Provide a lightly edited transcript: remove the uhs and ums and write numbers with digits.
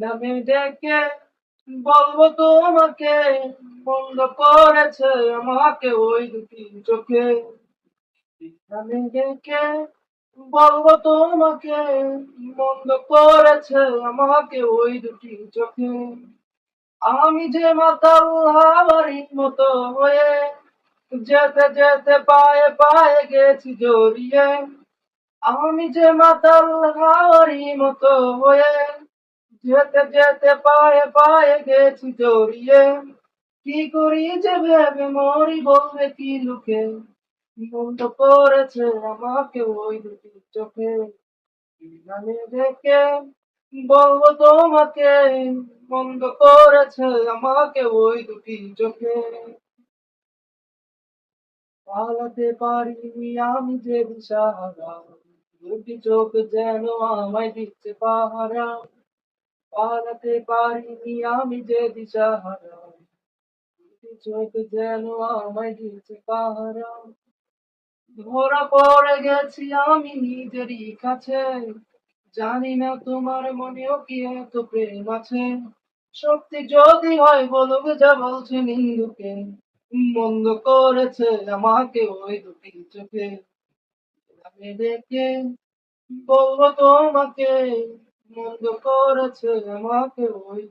নামে ডেকে বলবো তোমাকে, বন্ধ করেছে আমাকে ওই দুটি চোখে। নামে ডেকে বলবো তোমাকে, বন্ধ করেছে আমাকে ওই দুটি চোখে। আমি যে মাতাল হাওয়ারির মতো হয়ে যেতে যেতে পায়ে পায়ে গেছি জড়িয়ে। আমি যে মাতাল হাওয়ারি মতো হয়ে যেতে যেতে পায়ে পায়ে গেছি জড়িয়ে। কি করি যে ভেবে মরি বলবে কি লুকে, বন্ধ করেছে আমাকে ওই দুটি চোখে। নামে ডেকে বলবো তোমাকে, বন্ধ করেছে আমাকে ওই দুটি চোখে। পালাতে পারিনি আমি যে দিশাহারা, দুটি চোখ যেন আমায় দিচ্ছে পাহারা। পালাতে পারিনি আমি যে দিশাহারা, দুটি চোখ যেন আমায় দিচ্ছে পাহারা। ধরা পড়ে গেছি আমি নিজেরই কাছে, জানি না তোমার মনেও কি এত প্রেম আছে। সত্যি যদি হয় বলুক যা বলছে নিন্দুকে, বন্ধ করেছে আমাকে ওই দুটি চোখে। আমি ডেকে বলবো তোমাকে, বন্ধ করেছে আমাকে ওই